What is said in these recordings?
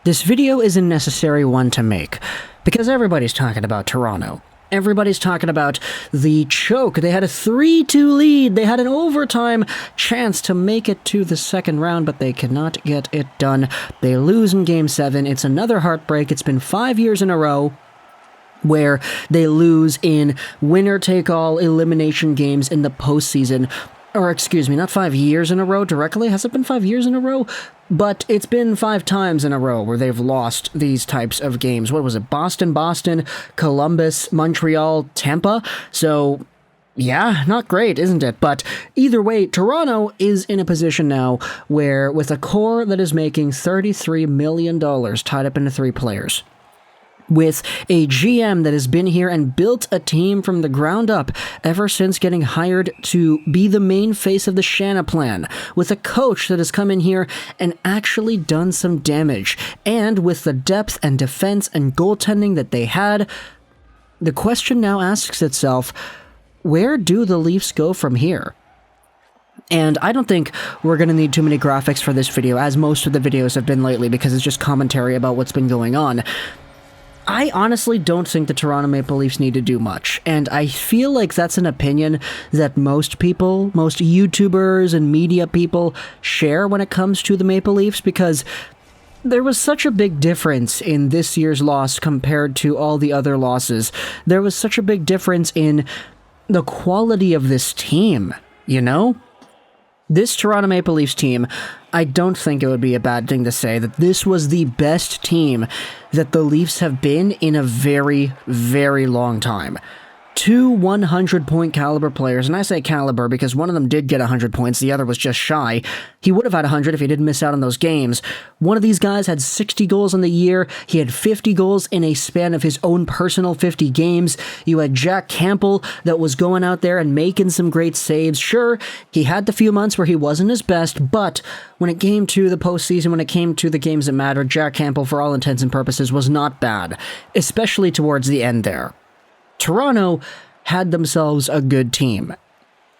This video is a necessary one to make, because everybody's talking about Toronto. Everybody's talking about the choke. They had a 3-2 lead. They had an overtime chance to make it to the second round, but they cannot get it done. They lose in Game 7. It's another heartbreak. It's been 5 years in a row where they lose in winner-take-all elimination games in the postseason. Or, excuse me, not 5 years in a row directly. Has it been 5 years in a row? But it's been 5 times in a row where they've lost these types of games. What was it? Boston, Columbus, Montreal, Tampa? So, yeah, not great, isn't it? But either way, Toronto is in a position now where, with a core that is making $33 million tied up into 3 players, with a GM that has been here and built a team from the ground up ever since getting hired to be the main face of the Shanna plan, with a coach that has come in here and actually done some damage, and with the depth and defense and goaltending that they had, the question now asks itself, where do the Leafs go from here? And I don't think we're going to need too many graphics for this video, as most of the videos have been lately, because it's just commentary about what's been going on. I honestly don't think the Toronto Maple Leafs need to do much, and I feel like that's an opinion that most people, most YouTubers and media people share when it comes to the Maple Leafs, because there was such a big difference in this year's loss compared to all the other losses. There was such a big difference in the quality of this team, you know? This Toronto Maple Leafs team, I don't think it would be a bad thing to say that this was the best team that the Leafs have been in a very, very long time. 2 100-point caliber players, and I say caliber because one of them did get 100 points, the other was just shy. He would have had 100 if he didn't miss out on those games. One of these guys had 60 goals in the year. He had 50 goals in a span of his own personal 50 games. You had Jack Campbell that was going out there and making some great saves. Sure, he had the few months where he wasn't his best, but when it came to the postseason, when it came to the games that mattered, Jack Campbell, for all intents and purposes, was not bad, especially towards the end there. Toronto had themselves a good team,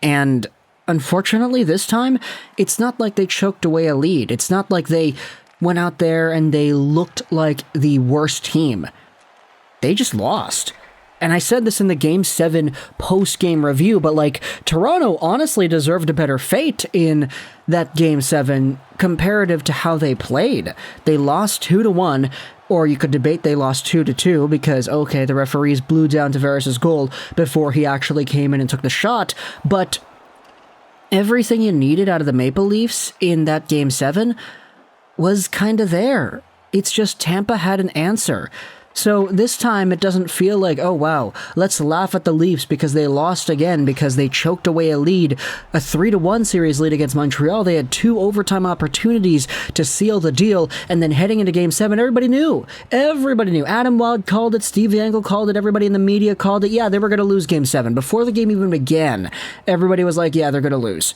and unfortunately this time, it's not like they choked away a lead. It's not like they went out there and they looked like the worst team. They just lost. And I said this in the Game 7 post-game review, but like, Toronto honestly deserved a better fate in that Game 7 comparative to how they played. They lost 2-1, or you could debate they lost 2-2 because, okay, the referees blew down Tavares' goal before he actually came in and took the shot, but everything you needed out of the Maple Leafs in that Game 7 was kind of there. It's just Tampa had an answer. So this time it doesn't feel like, oh wow, let's laugh at the Leafs because they lost again because they choked away a lead, a 3-1 series lead against Montreal. They had 2 overtime opportunities to seal the deal, and then heading into Game 7, everybody knew. Everybody knew. Adam Wald called it, Steve Angle called it, everybody in the media called it. Yeah, they were going to lose Game 7. Before the game even began, everybody was like, yeah, they're going to lose.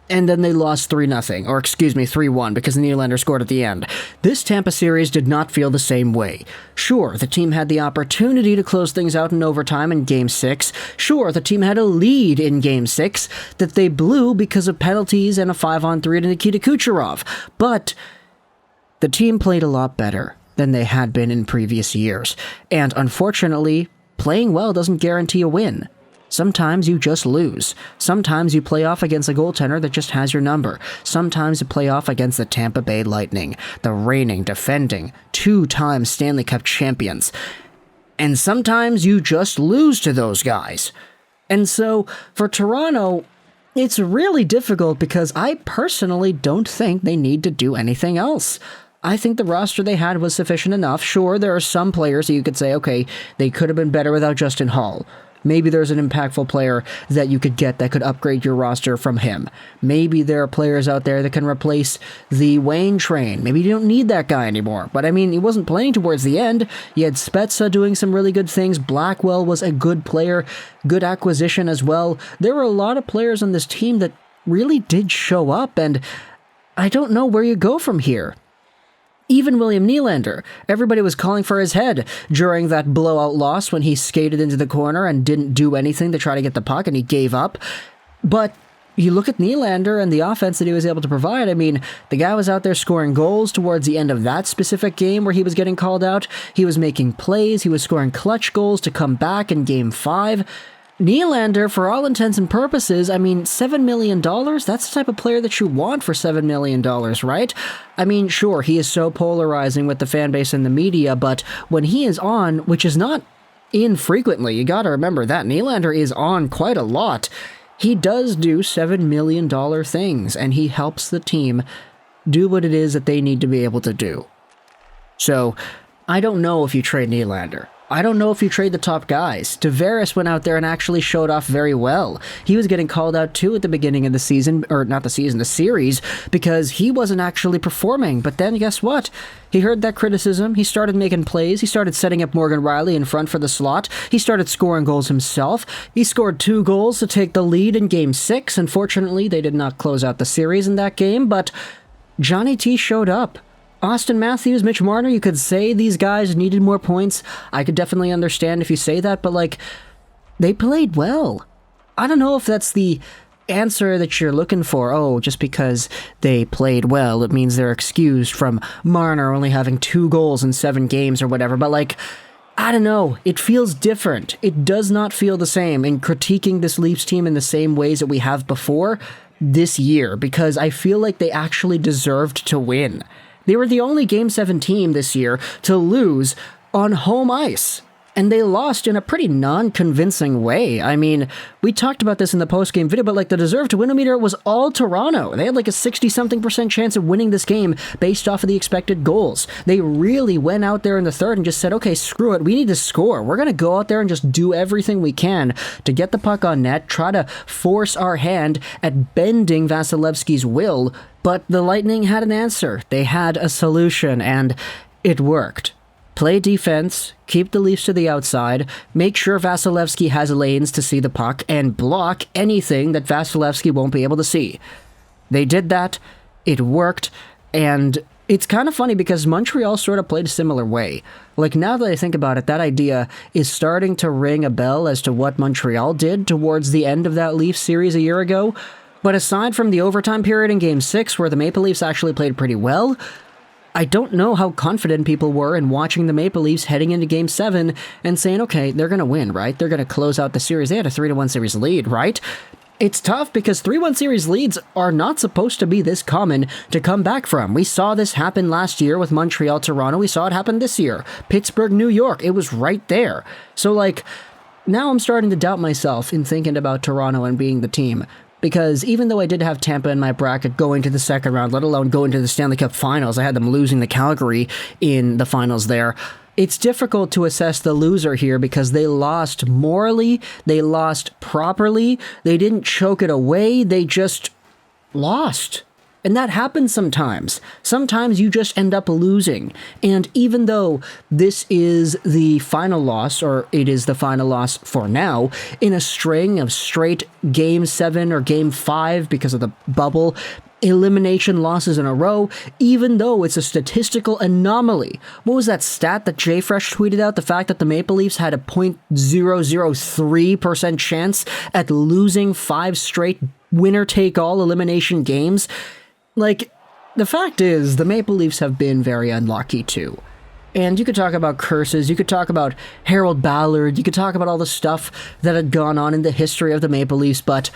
And then they lost 3-0, or excuse me, 3-1, because Nylander scored at the end. This Tampa series did not feel the same way. Sure, the team had the opportunity to close things out in overtime in Game 6. Sure, the team had a lead in Game 6 that they blew because of penalties and a 5-on-3 to Nikita Kucherov. But the team played a lot better than they had been in previous years. And unfortunately, playing well doesn't guarantee a win. Sometimes you just lose. Sometimes you play off against a goaltender that just has your number. Sometimes you play off against the Tampa Bay Lightning, the reigning, defending, 2-time Stanley Cup champions. And sometimes you just lose to those guys. And so, for Toronto, it's really difficult because I personally don't think they need to do anything else. I think the roster they had was sufficient enough. Sure, there are some players that you could say, okay, they could have been better without Justin Holl. Maybe there's an impactful player that you could get that could upgrade your roster from him. Maybe there are players out there that can replace the Wayne train. Maybe you don't need that guy anymore. But I mean, he wasn't playing towards the end. You had Spezza doing some really good things. Blackwell was a good player, good acquisition as well. There were a lot of players on this team that really did show up, and I don't know where you go from here. Even William Nylander, everybody was calling for his head during that blowout loss when he skated into the corner and didn't do anything to try to get the puck and he gave up. But you look at Nylander and the offense that he was able to provide. I mean, the guy was out there scoring goals towards the end of that specific game where he was getting called out. He was making plays. He was scoring clutch goals to come back in Game 5. Nylander, for all intents and purposes, I mean, $7 million? That's the type of player that you want for $7 million, right? I mean, sure, he is so polarizing with the fan base and the media, but when he is on, which is not infrequently, you gotta remember that Nylander is on quite a lot, he does do $7 million things, and he helps the team do what it is that they need to be able to do. So, I don't know if you trade Nylander. I don't know if you trade the top guys. Tavares went out there and actually showed off very well. He was getting called out too at the beginning of the season, or not the season, the series, because he wasn't actually performing. But then guess what? He heard that criticism, he started making plays, he started setting up Morgan Rielly in front for the slot, he started scoring goals himself. He scored 2 goals to take the lead in Game 6. Unfortunately, they did not close out the series in that game, but Johnny T showed up. Auston Matthews, Mitch Marner, you could say these guys needed more points. I could definitely understand if you say that, but, like, they played well. I don't know if that's the answer that you're looking for. Oh, just because they played well, it means they're excused from Marner only having 2 goals in 7 games or whatever, but, like, I don't know. It feels different. It does not feel the same in critiquing this Leafs team in the same ways that we have before this year, because I feel like they actually deserved to win. They were the only Game 7 team this year to lose on home ice, and they lost in a pretty non-convincing way. I mean, we talked about this in the post-game video, but like the deserved to win meter was all Toronto. They had like a 60-something% chance of winning this game based off of the expected goals. They really went out there in the third and just said, okay, screw it, we need to score. We're going to go out there and just do everything we can to get the puck on net, try to force our hand at bending Vasilevsky's will. But the Lightning had an answer. They had a solution, and it worked. Play defense, keep the Leafs to the outside, make sure Vasilevsky has lanes to see the puck, and block anything that Vasilevsky won't be able to see. They did that, it worked, and it's kind of funny because Montreal sort of played a similar way. Like, now that I think about it, that idea is starting to ring a bell as to what Montreal did towards the end of that Leafs series a year ago. But aside from the overtime period in Game 6, where the Maple Leafs actually played pretty well, I don't know how confident people were in watching the Maple Leafs heading into Game 7 and saying, okay, they're going to win, right? They're going to close out the series. They had a 3-1 series lead, right? It's tough because 3-1 series leads are not supposed to be this common to come back from. We saw this happen last year with Montreal, Toronto. We saw it happen this year. Pittsburgh, New York. It was right there. So, like, now I'm starting to doubt myself in thinking about Toronto and being the team. Because even though I did have Tampa in my bracket going to the second round, let alone going to the Stanley Cup Finals, I had them losing to Calgary in the finals there. It's difficult to assess the loser here because they lost morally, they lost properly, they didn't choke it away, they just lost. And that happens sometimes. Sometimes you just end up losing. And even though this is the final loss, or it is the final loss for now, in a string of straight Game 7 or Game 5 because of the bubble, elimination losses in a row, even though it's a statistical anomaly. What was that stat that JFresh tweeted out? The fact that the Maple Leafs had a .003% chance at losing 5 straight winner-take-all elimination games? Like, the fact is, the Maple Leafs have been very unlucky too. And you could talk about curses, you could talk about Harold Ballard, you could talk about all the stuff that had gone on in the history of the Maple Leafs, but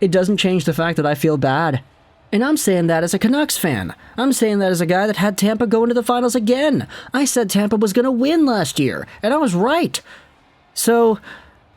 it doesn't change the fact that I feel bad. And I'm saying that as a Canucks fan. I'm saying that as a guy that had Tampa go into the finals again. I said Tampa was going to win last year, and I was right. So,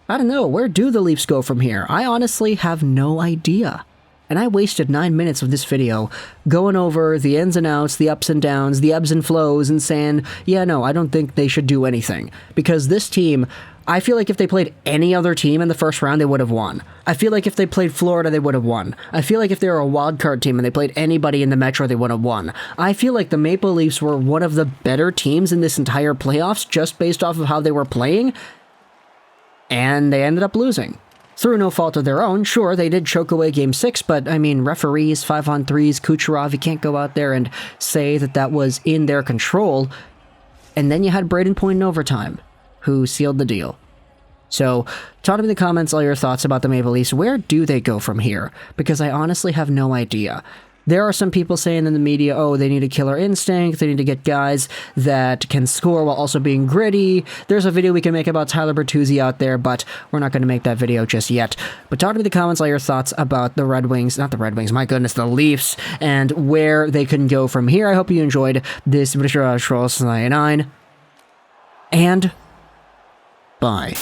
I don't know, where do the Leafs go from here? I honestly have no idea. And I wasted 9 minutes of this video going over the ins and outs, the ups and downs, the ebbs and flows, and saying, yeah, no, I don't think they should do anything. Because this team, I feel like if they played any other team in the first round, they would have won. I feel like if they played Florida, they would have won. I feel like if they were a wild card team and they played anybody in the Metro, they would have won. I feel like the Maple Leafs were one of the better teams in this entire playoffs just based off of how they were playing, and they ended up losing. Through no fault of their own. Sure, they did choke away Game 6, but, I mean, referees, 5-on-3s, Kucherov, you can't go out there and say that that was in their control. And then you had Braden Point in overtime, who sealed the deal. So, talk to me in the comments all your thoughts about the Maple Leafs. Where do they go from here? Because I honestly have no idea. There are some people saying in the media, oh, they need a killer instinct, they need to get guys that can score while also being gritty. There's a video we can make about Tyler Bertuzzi out there, but we're not going to make that video just yet. But talk to me in the comments all your thoughts about the Red Wings, not the Red Wings, my goodness, the Leafs, and where they can go from here. I hope you enjoyed this video, Trolls 99, and bye.